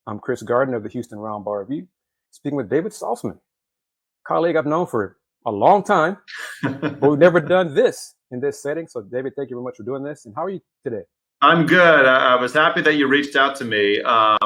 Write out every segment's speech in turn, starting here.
I'm Kris Gardner of the Houston Round Bar Review, speaking with David Saltzman, colleague I've known for a long time, but we've never done this in this setting. So, David, thank you very much for doing this. And how are you today? I'm good. I was happy that you reached out to me. I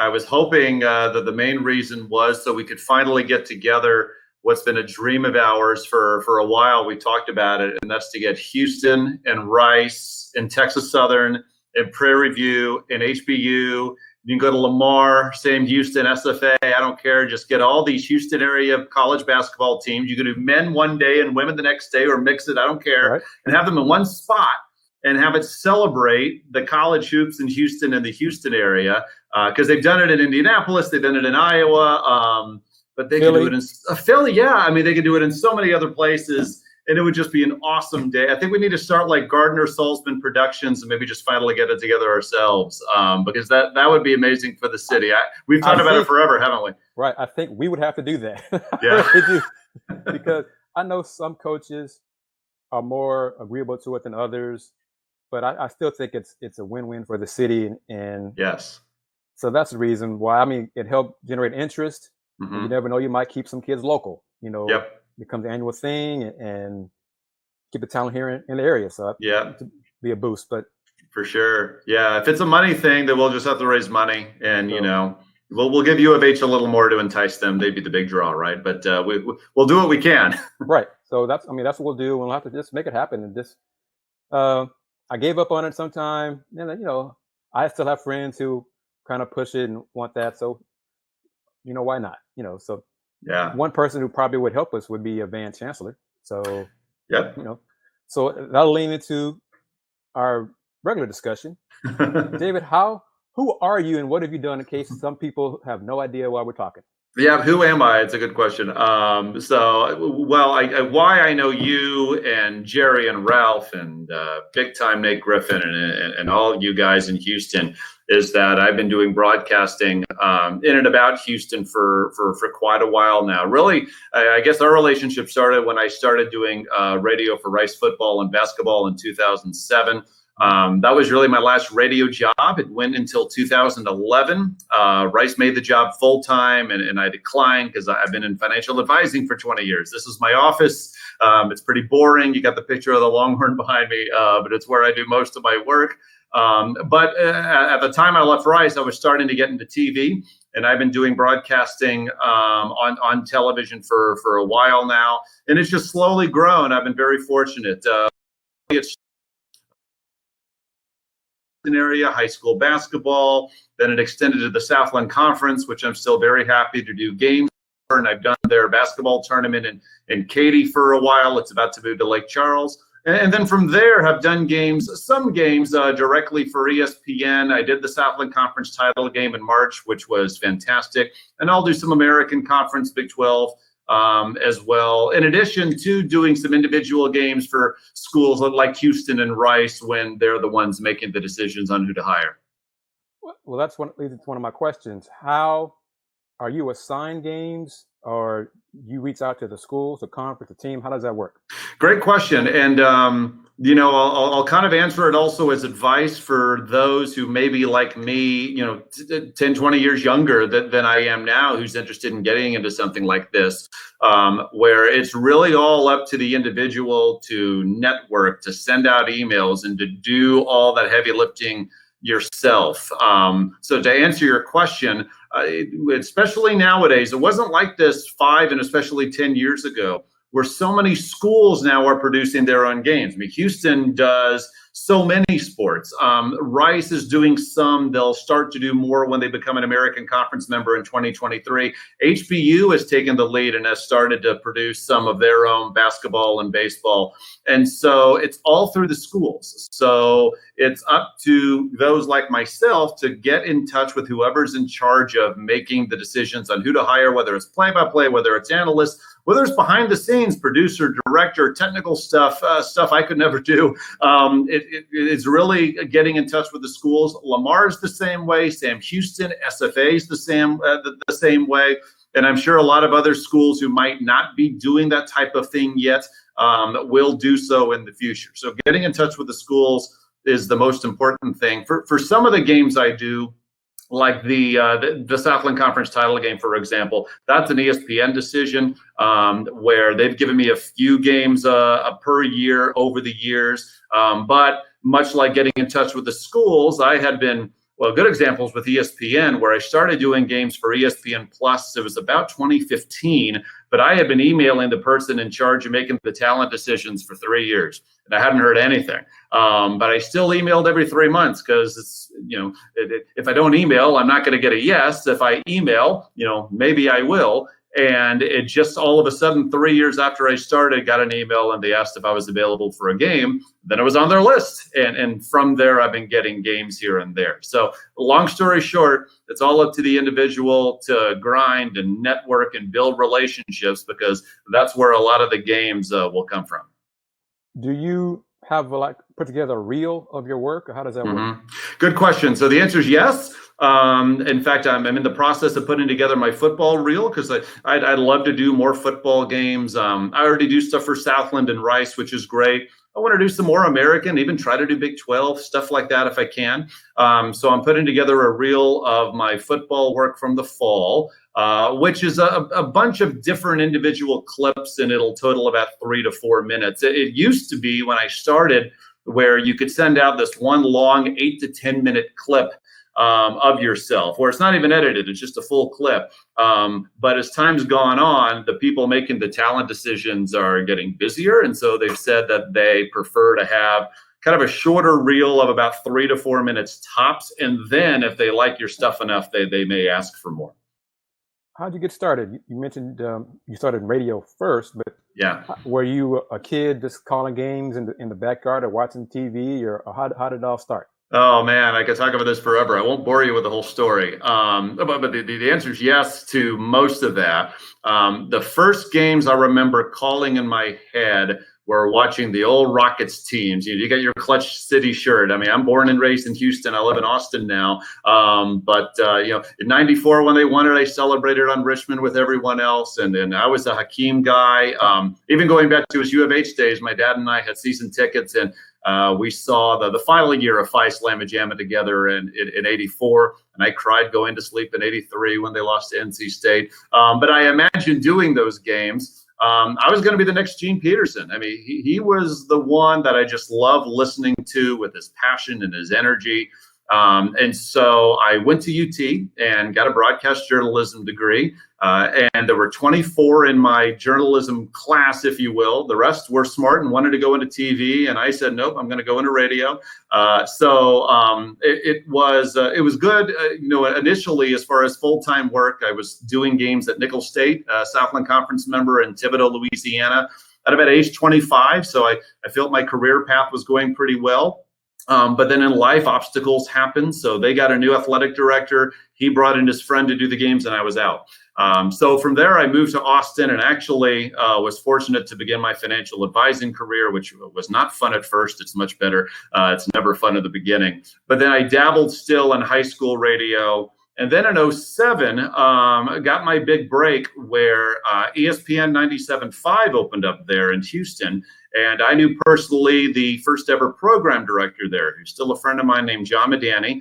was hoping that the main reason was so we could finally get together what's been a dream of ours for a while. We talked about it, and that's to get Houston and Rice and Texas Southern and Prairie View and HBU. You can go to Lamar, same Houston, SFA, I don't care. Just get all these Houston area college basketball teams. You can do men one day and women the next day, or mix it, I don't care, right, and have them in one spot and have it celebrate the college hoops in Houston and the Houston area, because they've done it in Indianapolis, they've done it in Iowa, but they can do it in Philly. Yeah, I mean, they can do it in so many other places, and it would just be an awesome day. I think we need to start like Gardner Saltzman Productions and maybe just finally get it together ourselves, because that would be amazing for the city. We've talked about it forever, haven't we? Right. I think we would have to do that. Yeah. Because I know some coaches are more agreeable to it than others. But I still think it's a win-win for the city, and yes. So that's the reason why. I mean, it helped generate interest. Mm-hmm. You never know; you might keep some kids local. Yep. Become the annual thing and keep the talent here in the area. So yeah, to be a boost. But for sure, yeah. If it's a money thing, then we'll just have to raise money, and we'll give U of H a little more to entice them. They'd be the big draw, right? But we'll do what we can. Right. So that's what we'll do. We'll have to just make it happen, and just. I gave up on it sometime, and I still have friends who kind of push it and want that. So, why not? So yeah, one person who probably would help us would be a Van Chancellor. So, yep. So that'll lean into our regular discussion. David, who are you, and what have you done in case some people have no idea why we're talking? Yeah, who am I? It's a good question. Why I know you and Jerry and Ralph and big time Nate Griffin and all you guys in Houston is that I've been doing broadcasting in and about Houston for quite a while now. Really, I guess our relationship started when I started doing radio for Rice football and basketball in 2007. That was really my last radio job. It went until 2011. Rice made the job full time, and I declined because I've been in financial advising for 20 years. This is my office. It's pretty boring. You got the picture of the Longhorn behind me, but it's where I do most of my work. But at the time I left Rice, I was starting to get into TV, and I've been doing broadcasting on television for a while now, and it's just slowly grown. I've been very fortunate. It's area, high school basketball, then it extended to the Southland Conference, which I'm still very happy to do games for, and I've done their basketball tournament in Katy for a while. It's about to move to Lake Charles. And then from there have done some games directly for ESPN. I did the Southland Conference title game in March, which was fantastic. And I'll do some American Conference, Big 12, as well, in addition to doing some individual games for schools like Houston and Rice when they're the ones making the decisions on who to hire. Well, that's leads to one of my questions. How are you assigned games, or you reach out to the schools, the conference, the team? How does that work? Great question. And, I'll kind of answer it also as advice for those who may be like me, 10, 20 years younger than I am now, who's interested in getting into something like this, where it's really all up to the individual to network, to send out emails, and to do all that heavy lifting yourself. So to answer your question, especially nowadays, it wasn't like this 5 and especially 10 years ago, where so many schools now are producing their own games. I mean, Houston does so many sports. Rice is doing some. They'll start to do more when they become an American Conference member in 2023. HBU has taken the lead and has started to produce some of their own basketball and baseball. And so it's all through the schools. So it's up to those like myself to get in touch with whoever's in charge of making the decisions on who to hire, whether it's play-by-play, whether it's analysts, whether it's behind the scenes, producer, director, technical stuff I could never do. It's really getting in touch with the schools. Lamar's the same way. Sam Houston, SFA's the same way. And I'm sure a lot of other schools who might not be doing that type of thing yet will do so in the future. So getting in touch with the schools is the most important thing. For some of the games I do, like the Southland Conference title game, for example. That's an ESPN decision where they've given me a few games per year over the years. But much like getting in touch with the schools, I had been, well, good examples with ESPN, where I started doing games for ESPN Plus. It was about 2015, but I had been emailing the person in charge of making the talent decisions for 3 years, and I hadn't heard anything. But I still emailed every 3 months because it's, if I don't email, I'm not going to get a yes. If I email, maybe I will. And it just all of a sudden, 3 years after I started, got an email and they asked if I was available for a game. Then I was on their list. And from there, I've been getting games here and there. So long story short, it's all up to the individual to grind and network and build relationships, because that's where a lot of the games will come from. Do you have put together a reel of your work, or how does that work? Good question. So the answer is yes. In fact, I'm in the process of putting together my football reel, because I'd love to do more football games. I already do stuff for Southland and Rice, which is great. I want to do some more American, even try to do Big 12, stuff like that if I can. So I'm putting together a reel of my football work from the fall, which is a bunch of different individual clips, and it'll total about 3 to 4 minutes. It used to be, when I started, where you could send out this one long 8 to 10 minute clip of yourself, where it's not even edited, it's just a full clip. But as time's gone on, the people making the talent decisions are getting busier, and so they've said that they prefer to have kind of a shorter reel of about 3 to 4 minutes tops, and then if they like your stuff enough, they may ask for more. How'd you get started? You mentioned you started in radio first, but yeah, were you a kid just calling games in the backyard or watching TV, or how did it all start? Oh man, I could talk about this forever. I won't bore you with the whole story. But the answer is yes to most of that. The first games I remember calling in my head were watching the old Rockets teams. You got your Clutch City shirt. I mean, I'm born and raised in Houston. I live in Austin now. But in '94 when they won it, I celebrated on Richmond with everyone else. And I was a Hakeem guy. Even going back to his U of H days, my dad and I had season tickets, and we saw the final year of Phi Slamma Jamma together in '84, and I cried going to sleep in '83 when they lost to NC State. But I imagined doing those games. I was going to be the next Gene Peterson. I mean, he was the one that I just loved listening to, with his passion and his energy. And so I went to UT and got a broadcast journalism degree. And there were 24 in my journalism class, if you will. The rest were smart and wanted to go into TV. And I said, nope, I'm going to go into radio. So it was good. Initially, as far as full-time work, I was doing games at Nicholls State, Southland Conference member in Thibodaux, Louisiana, at about age 25. So I felt my career path was going pretty well. But then in life, obstacles happened. So they got a new athletic director. He brought in his friend to do the games, and I was out. So from there, I moved to Austin, and actually was fortunate to begin my financial advising career, which was not fun at first. It's much better. It's never fun at the beginning. But then I dabbled still in high school radio. And then in '07, got my big break where ESPN 97.5 opened up there in Houston. And I knew personally the first ever program director there, who's still a friend of mine, named John Medani.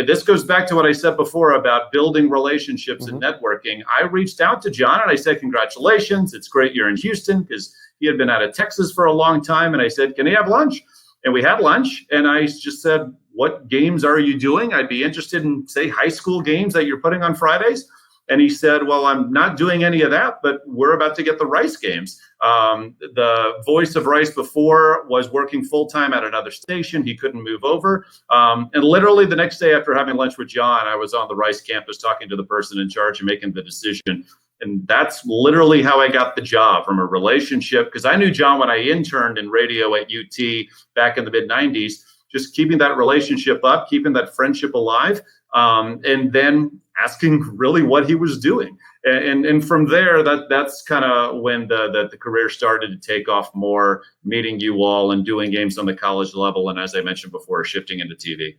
This goes back to what I said before about building relationships and networking. I reached out to John and I said, congratulations, it's great you're in Houston, because he had been out of Texas for a long time. And I said, can he have lunch? And we had lunch, and I just said, what games are you doing? I'd be interested in, say, high school games that you're putting on Fridays. And he said, well, I'm not doing any of that, but we're about to get the Rice games. The voice of Rice before was working full-time at another station. He couldn't move over. And literally the next day after having lunch with John, I was on the Rice campus talking to the person in charge and making the decision. And that's literally how I got the job, from a relationship, because I knew John when I interned in radio at UT back in the mid-'90s, just keeping that relationship up, keeping that friendship alive, and then asking really what he was doing. And from there, that's kind of when the career started to take off more, meeting you all and doing games on the college level. And as I mentioned before, shifting into TV.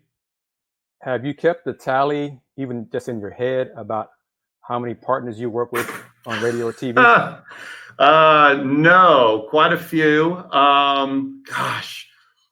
Have you kept the tally, even just in your head, about how many partners you work with on radio or TV? No, quite a few. Gosh,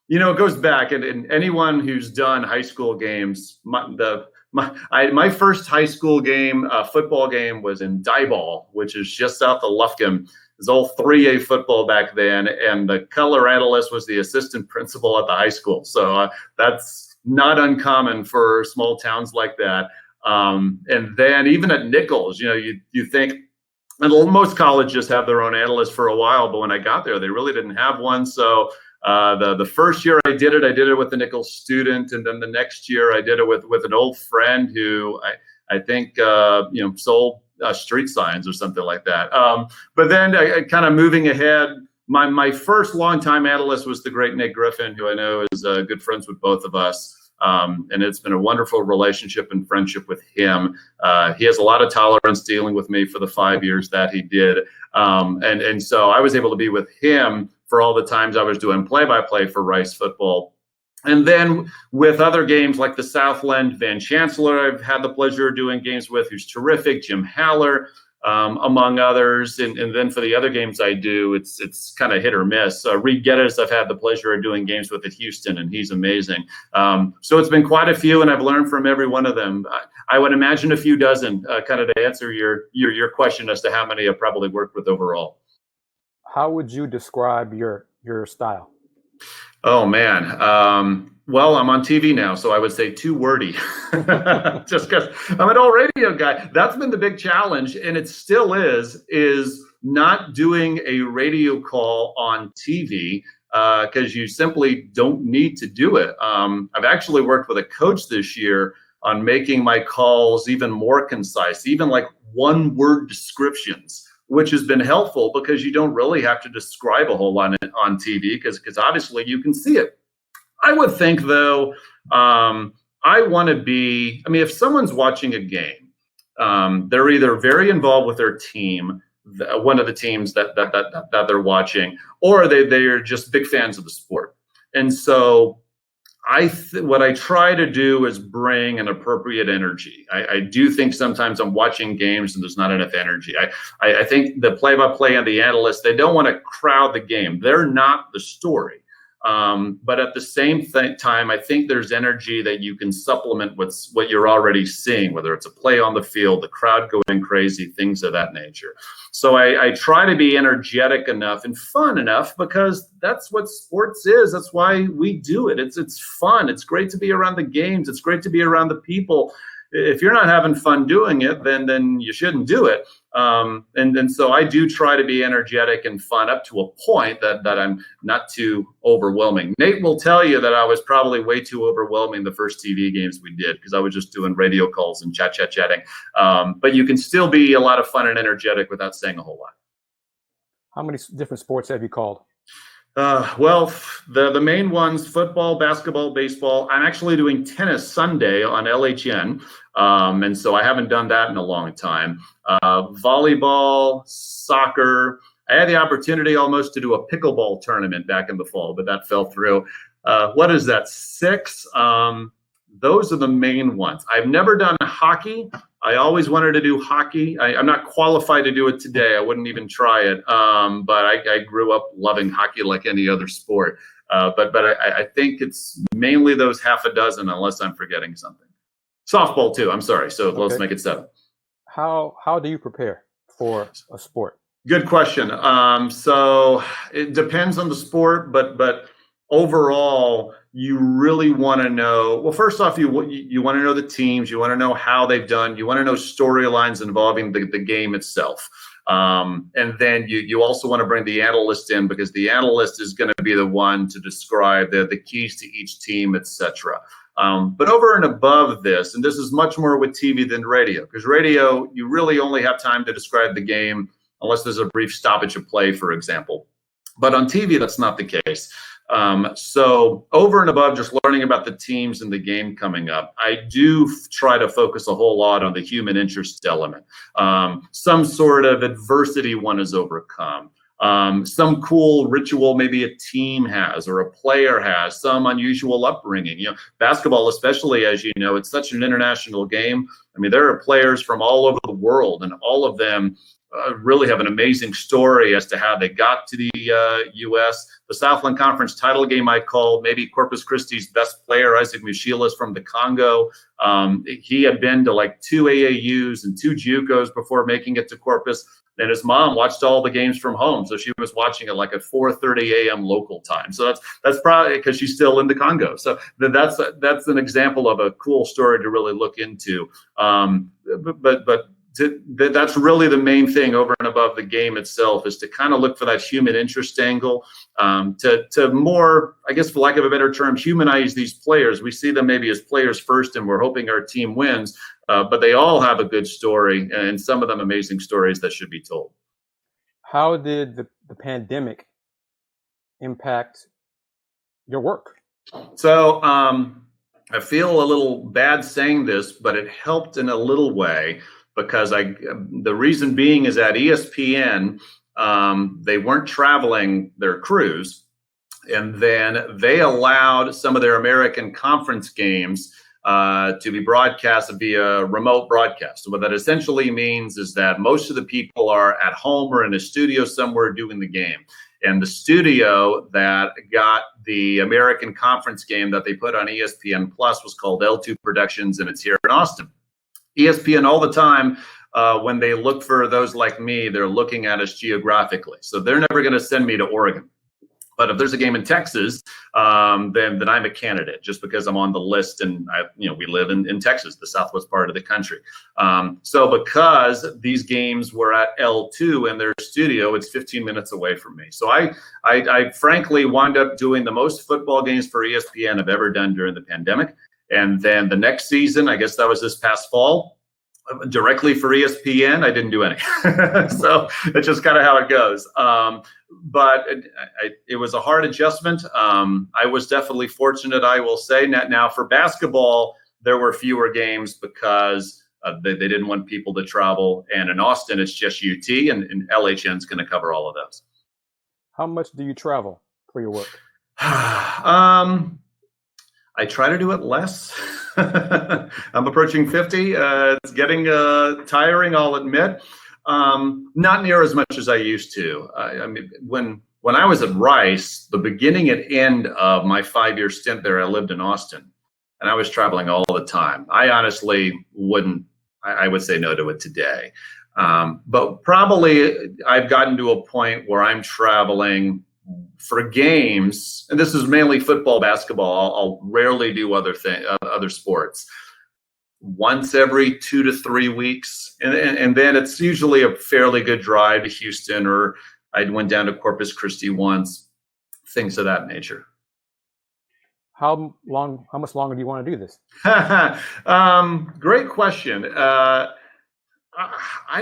it goes back, and anyone who's done high school games, the my first high school game, football game, was in Diboll, which is just south of Lufkin. It was all 3A football back then, and the color analyst was the assistant principal at the high school. So that's not uncommon for small towns like that. And then even at Nichols, you think, and most colleges have their own analyst for a while, but when I got there, they really didn't have one. So the first year I did it with a Nichols student, and then the next year I did it with an old friend who I think sold street signs or something like that. But then kind of moving ahead, my first longtime analyst was the great Nick Griffin, who I know is good friends with both of us. And it's been a wonderful relationship and friendship with him. He has a lot of tolerance dealing with me for the 5 years that he did. And so I was able to be with him for all the times I was doing play-by-play for Rice football. And then with other games like the Southland, Van Chancellor, I've had the pleasure of doing games with, who's terrific, Jim Haller, among others. And then for the other games I do, it's kind of hit or miss. Reed Geddes, I've had the pleasure of doing games with at Houston, and he's amazing. So it's been quite a few, and I've learned from every one of them. I would imagine a few dozen, kind of to answer your question as to how many I've probably worked with overall. How would you describe your style? Oh, man. Well, I'm on TV now, so I would say too wordy, just because I'm an old radio guy. That's been the big challenge, and it still is not doing a radio call on TV because you simply don't need to do it. I've actually worked with a coach this year on making my calls even more concise, even like one-word descriptions, which has been helpful because you don't really have to describe a whole lot on TV because obviously you can see it. I would think, though, I want to be, if someone's watching a game, they're either very involved with their team, one of the teams that they're watching, or they're just big fans of the sport. And so what I try to do is bring an appropriate energy. I do think sometimes I'm watching games and there's not enough energy. I think the play-by-play and the analysts, they don't want to crowd the game. They're not the story. But at the same time, I think there's energy that you can supplement with what you're already seeing, whether it's a play on the field, the crowd going crazy, things of that nature. So I try to be energetic enough and fun enough because that's what sports is. That's why we do it. It's fun. It's great to be around the games. It's great to be around the people. If you're not having fun doing it, then you shouldn't do it. And so I do try to be energetic and fun up to a point that I'm not too overwhelming. Nate will tell you that I was probably way too overwhelming the first TV games we did because I was just doing radio calls and chatting. But you can still be a lot of fun and energetic without saying a whole lot. How many different sports have you called? Well, the main ones: football, basketball, baseball. I'm actually doing tennis Sunday on LHN. And so I haven't done that in a long time. Volleyball, soccer. I had the opportunity almost to do a pickleball tournament back in the fall, but that fell through. What is that? 6? Those are the main ones. I've never done hockey. I always wanted to do hockey. I'm not qualified to do it today. I wouldn't even try it. But I grew up loving hockey like any other sport. But I think it's mainly those half a dozen, unless I'm forgetting something. Softball too. I'm sorry. So let's make it 7. How do you prepare for a sport? Good question. So it depends on the sport, but overall, you really want to know. Well, first off, you want to know the teams. You want to know how they've done. You want to know storylines involving the game itself. And then you also want to bring the analyst in because the analyst is going to be the one to describe the keys to each team, etc. But over and above this, and this is much more with TV than radio, because radio, you really only have time to describe the game unless there's a brief stoppage of play, for example. But on TV, that's not the case. So over and above just learning about the teams and the game coming up, I do try to focus a whole lot on the human interest element. Some sort of adversity one is overcome. Some cool ritual maybe a team has or a player has, some unusual upbringing. Basketball especially, as you know, it's such an international game. I mean, there are players from all over the world, and all of them really have an amazing story as to how they got to the U.S. The Southland Conference title game I called, maybe Corpus Christi's best player, Isaac Mushilas from the Congo. He had been to like 2 AAUs and 2 JUCOs before making it to Corpus. And his mom watched all the games from home, so she was watching it like at 4:30 a.m. local time. So that's probably because she's still in the Congo. So that's an example of a cool story to really look into. That's really the main thing over and above the game itself, is to kind of look for that human interest angle, to more, I guess, for lack of a better term, humanize these players. We see them maybe as players first, and we're hoping our team wins, but they all have a good story, and some of them amazing stories that should be told. How did the pandemic impact your work? So I feel a little bad saying this, but it helped in a little way, because the reason being is at ESPN, they weren't traveling their crews, and then they allowed some of their American Conference games to be broadcast via remote broadcast. So what that essentially means is that most of the people are at home or in a studio somewhere doing the game. And the studio that got the American Conference game that they put on ESPN Plus was called L2 Productions, and it's here in Austin. ESPN all the time, when they look for those like me, they're looking at us geographically. So they're never going to send me to Oregon. But if there's a game in Texas, then I'm a candidate, just because I'm on the list, and we live in Texas, the southwest part of the country. So because these games were at L2 in their studio, it's 15 minutes away from me. So I frankly wound up doing the most football games for ESPN I've ever done during the pandemic. And then the next season, I guess that was this past fall, directly for ESPN, I didn't do any. So it's just kind of how it goes. But it was a hard adjustment. I was definitely fortunate, I will say. Now for basketball, there were fewer games because they didn't want people to travel. And in Austin, it's just UT, and LHN's going to cover all of those. How much do you travel for your work? I try to do it less. I'm approaching 50. It's getting tiring, I'll admit. Not near as much as I used to. I mean, when I was at Rice, the beginning and end of my 5-year stint there, I lived in Austin, and I was traveling all the time. I honestly I would say no to it today. But probably I've gotten to a point where I'm traveling for games, and this is mainly football, basketball. I'll rarely do other sports. Once every 2 to 3 weeks, and then it's usually a fairly good drive to Houston, or I went down to Corpus Christi once, things of that nature. How much longer do you want to do this? Great question. I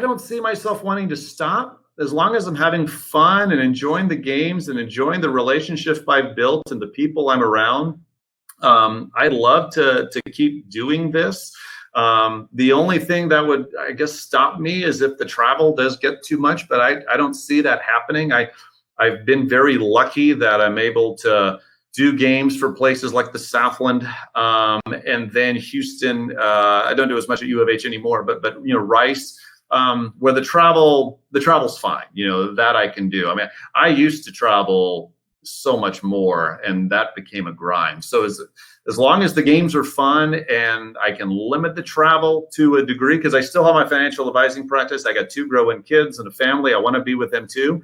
don't see myself wanting to stop. As long as I'm having fun and enjoying the games and enjoying the relationships I've built and the people I'm around, I'd love to keep doing this. The only thing that would, I guess, stop me is if the travel does get too much, but I don't see that happening. I've been very lucky that I'm able to do games for places like the Southland, and then Houston. I don't do as much at U of H anymore, but Rice. Where the travel's fine, that I can do. I mean, I used to travel so much more, and that became a grind. So as long as the games are fun and I can limit the travel to a degree, because I still have my financial advising practice, I got 2 growing kids and a family, I want to be with them too,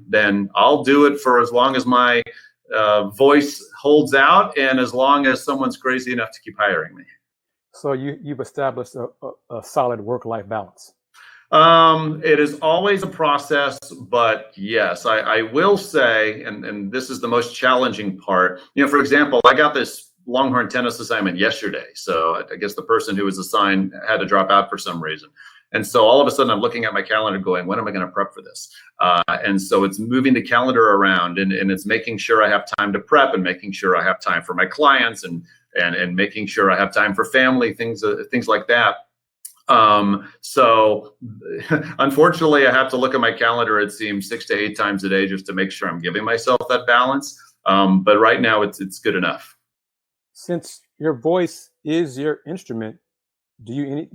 then I'll do it for as long as my voice holds out, and as long as someone's crazy enough to keep hiring me. So you've established a solid work-life balance. It is always a process, but yes, I will say, and this is the most challenging part. For example, I got this Longhorn tennis assignment yesterday. So I guess the person who was assigned had to drop out for some reason. And so all of a sudden I'm looking at my calendar going, when am I going to prep for this? And so it's moving the calendar around, and it's making sure I have time to prep, and making sure I have time for my clients, and making sure I have time for family, things like that. So unfortunately, I have to look at my calendar, it seems, 6 to 8 times a day just to make sure I'm giving myself that balance. But right now it's good enough. Since your voice is your instrument, do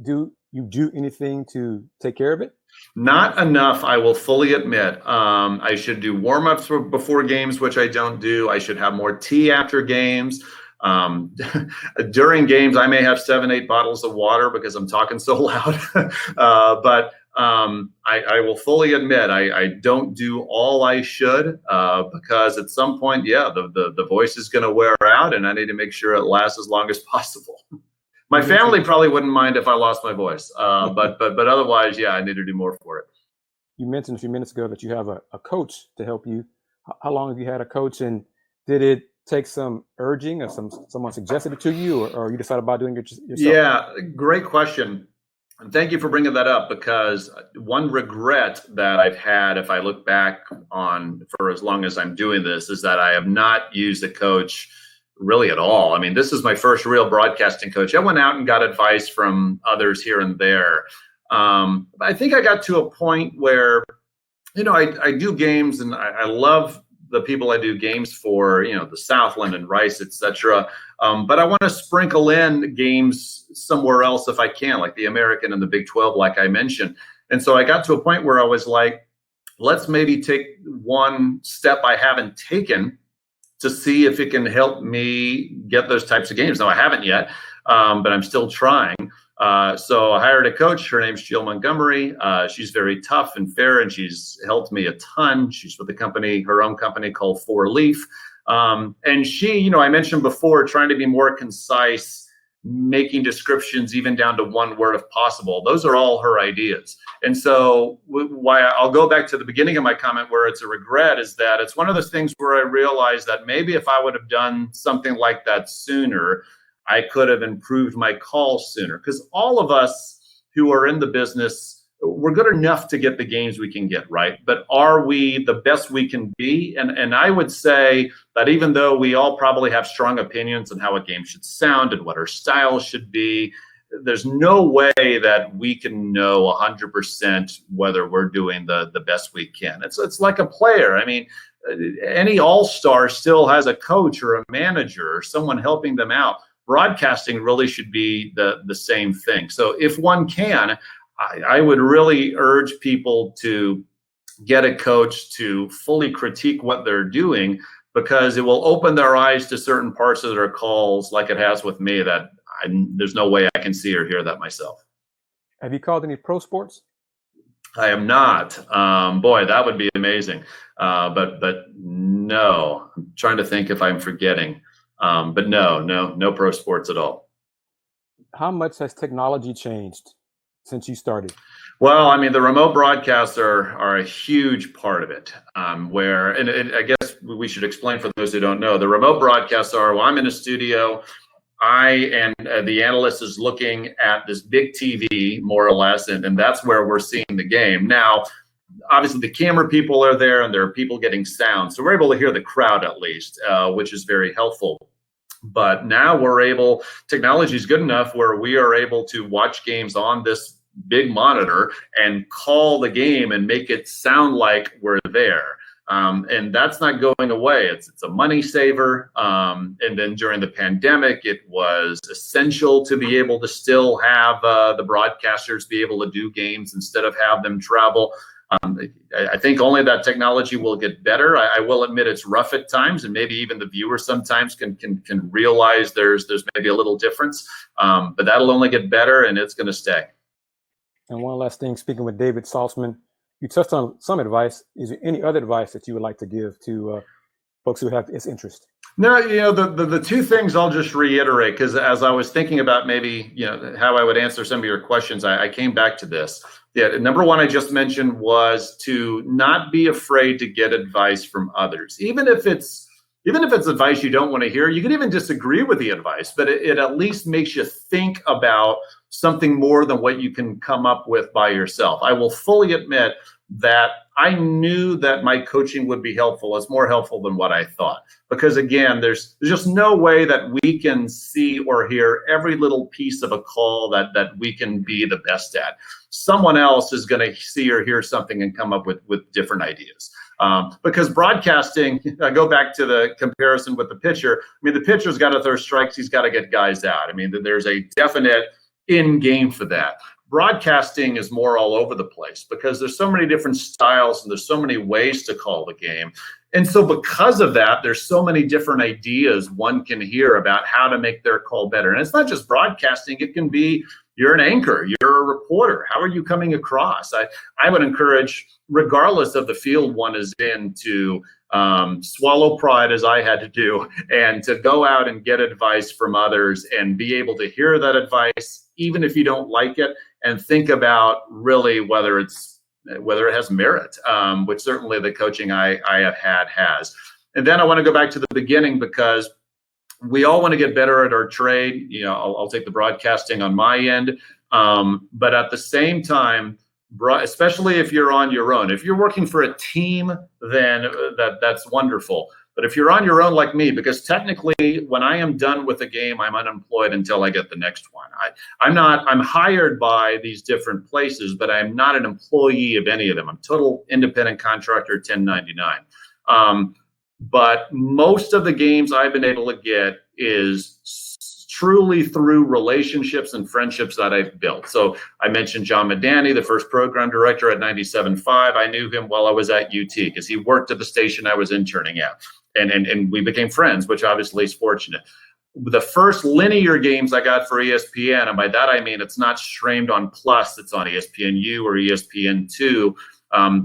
you you do anything to take care of it? Not enough, I will fully admit. I should do warm-ups before games, which I don't do. I should have more tea after games. During games, I may have 7, 8 bottles of water because I'm talking so loud. But I will fully admit I don't do all I should because at some point, yeah, the voice is going to wear out, and I need to make sure it lasts as long as possible. My family probably wouldn't mind if I lost my voice, but otherwise, yeah, I need to do more for it. You mentioned a few minutes ago that you have a coach to help you. How long have you had a coach, and did it take some urging, or someone suggested it to you, or you decided about doing it yourself? Yeah, great question. And thank you for bringing that up, because one regret that I've had, if I look back on for as long as I'm doing this, is that I have not used a coach really at all. I mean, this is my first real broadcasting coach. I went out and got advice from others here and there. But I think I got to a point where, I do games, and I love the people I do games for, the Southland and Rice, etc. But I want to sprinkle in games somewhere else if I can, like the American and the Big 12, like I mentioned. And so I got to a point where I was like, let's maybe take one step I haven't taken to see if it can help me get those types of games. Now, I haven't yet, but I'm still trying. So I hired a coach. Her name's Jill Montgomery. She's very tough and fair, and she's helped me a ton. She's with her own company called 4 Leaf. And she, I mentioned before, trying to be more concise, making descriptions even down to one word if possible. Those are all her ideas. And so why I'll go back to the beginning of my comment where it's a regret is that it's one of those things where I realized that maybe if I would have done something like that sooner, I could have improved my calls sooner. Because all of us who are in the business, we're good enough to get the games we can get, right? But are we the best we can be? And I would say that even though we all probably have strong opinions on how a game should sound and what our style should be, there's no way that we can know 100% whether we're doing the best we can. It's like a player. I mean, any all-star still has a coach or a manager or someone helping them out. Broadcasting really should be the same thing. So if one can, I would really urge people to get a coach to fully critique what they're doing, because it will open their eyes to certain parts of their calls, like it has with me, that there's no way I can see or hear that myself. Have you called any pro sports? I am not. Boy, that would be amazing. But no, I'm trying to think if I'm forgetting. But no pro sports at all. How much has technology changed since you started? Well, I mean, the remote broadcasts are a huge part of it. And I guess we should explain for those who don't know, the remote broadcasts are, well, I'm in a studio, and the analyst is looking at this big TV, more or less, and that's where we're seeing the game. Now, obviously, the camera people are there, and there are people getting sound, so we're able to hear the crowd at least, which is very helpful. But now technology is good enough where we are able to watch games on this big monitor and call the game and make it sound like we're there. And that's not going away. It's a money saver. And then during the pandemic, it was essential to be able to still have the broadcasters be able to do games instead of have them travel. I think only that technology will get better. I will admit it's rough at times, and maybe even the viewer sometimes can realize there's maybe a little difference. But that'll only get better, and it's going to stay. And one last thing, speaking with David Saltzman, you touched on some advice. Is there any other advice that you would like to give to folks who have this interest? No, the two things I'll just reiterate, because as I was thinking about maybe, how I would answer some of your questions, I came back to this. Yeah, number one I just mentioned was to not be afraid to get advice from others, even if it's advice you don't want to hear. You can even disagree with the advice, but it at least makes you think about something more than what you can come up with by yourself. I will fully admit that I knew that my coaching would be helpful. It's more helpful than what I thought, because again, there's just no way that we can see or hear every little piece of a call that we can be the best at. Someone else is going to see or hear something and come up with different ideas. Because broadcasting, I go back to the comparison with the pitcher. I mean, the pitcher's got to throw strikes. He's got to get guys out. I mean, there's a definite in game for that. Broadcasting is more all over the place because there's so many different styles and there's so many ways to call the game. And so because of that, there's so many different ideas one can hear about how to make their call better. And it's not just broadcasting. It can be you're an anchor, you're a reporter. How are you coming across? I would encourage, regardless of the field one is in, to swallow pride as I had to do, and to go out and get advice from others and be able to hear that advice, even if you don't like it, and think about really whether it has merit, which certainly the coaching I have had has. And then I want to go back to the beginning, because we all want to get better at our trade. You know, I'll take the broadcasting on my end, but at the same time, especially if you're on your own, if you're working for a team, then that's wonderful. But if you're on your own like me, because technically when I am done with a game, I'm unemployed until I get the next one. I'm hired by these different places, but I'm not an employee of any of them. I'm total independent contractor, 1099. But most of the games I've been able to get is truly through relationships and friendships that I've built. So I mentioned John Medani, the first program director at 97.5. I knew him while I was at UT because he worked at the station I was interning at. And we became friends, which obviously is fortunate. The first linear games I got for ESPN, and by that I mean it's not streamed on Plus, it's on ESPNU or ESPN2.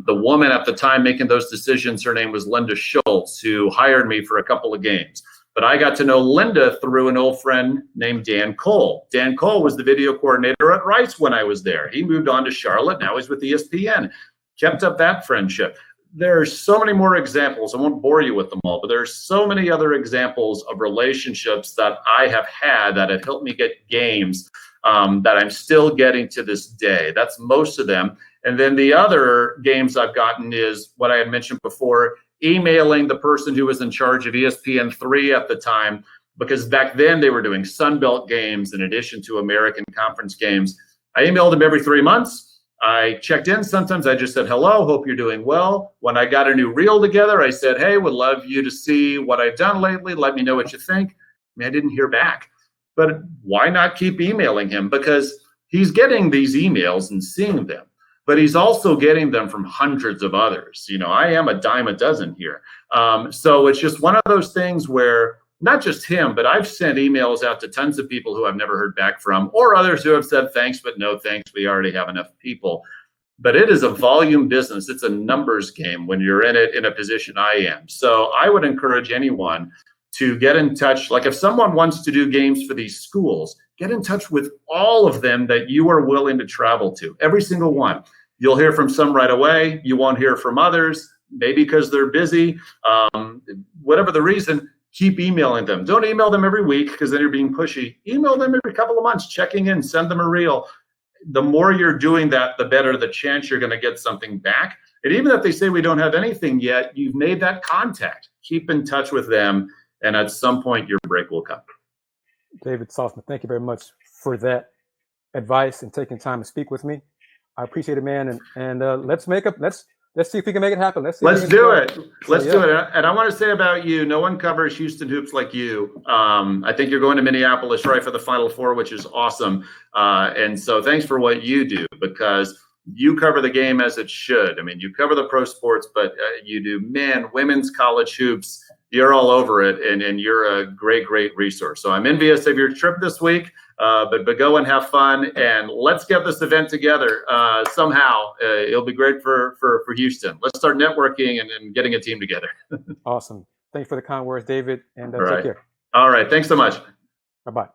The woman at the time making those decisions, her name was Linda Schultz, who hired me for a couple of games. But I got to know Linda through an old friend named Dan Cole. Dan Cole was the video coordinator at Rice when I was there. He moved on to Charlotte. Now he's with ESPN. Kept up that friendship. There's so many more examples. I won't bore you with them all, but there's so many other examples of relationships that I have had that have helped me get games that I'm still getting to this day. That's most of them. And then the other games I've gotten is what I had mentioned before, emailing the person who was in charge of ESPN3 at the time, because back then they were doing Sun Belt games in addition to American Conference games. I emailed them every 3 months. I checked in. Sometimes I just said, hello, hope you're doing well. When I got a new reel together, I said, hey, would love you to see what I've done lately. Let me know what you think. I mean, I didn't hear back. But why not keep emailing him? Because he's getting these emails and seeing them, but he's also getting them from hundreds of others. You know, I am a dime a dozen here. So it's just one of those things where not just him, but I've sent emails out to tons of people who I've never heard back from, or others who have said, thanks, but no thanks. We already have enough people. But it is a volume business. It's a numbers game when you're in it in a position I am. So I would encourage anyone to get in touch. Like if someone wants to do games for these schools, get in touch with all of them that you are willing to travel to, every single one. You'll hear from some right away. You won't hear from others, maybe because they're busy. Whatever the reason, keep emailing them. Don't email them every week because then you're being pushy. Email them every couple of months, checking in, send them a reel. The more you're doing that, the better the chance you're going to get something back. And even if they say we don't have anything yet, you've made that contact. Keep in touch with them, and at some point your break will come. David Saltzman, thank you very much for that advice and taking time to speak with me. I appreciate it, man. And let's see if we can make it happen. Let's do it. Let's do it. And I want to say about you, no one covers Houston hoops like you. I think you're going to Minneapolis right for the Final Four, which is awesome. And so thanks for what you do, because you cover the game as it should. I mean, you cover the pro sports, but you do men, women's college hoops. You're all over it, and you're a great, great resource. So I'm envious of your trip this week, but go and have fun, and let's get this event together somehow. It'll be great for Houston. Let's start networking and getting a team together. Awesome. Thanks for the kind words, David, and right. Take care. All right. Thanks so much. Bye-bye.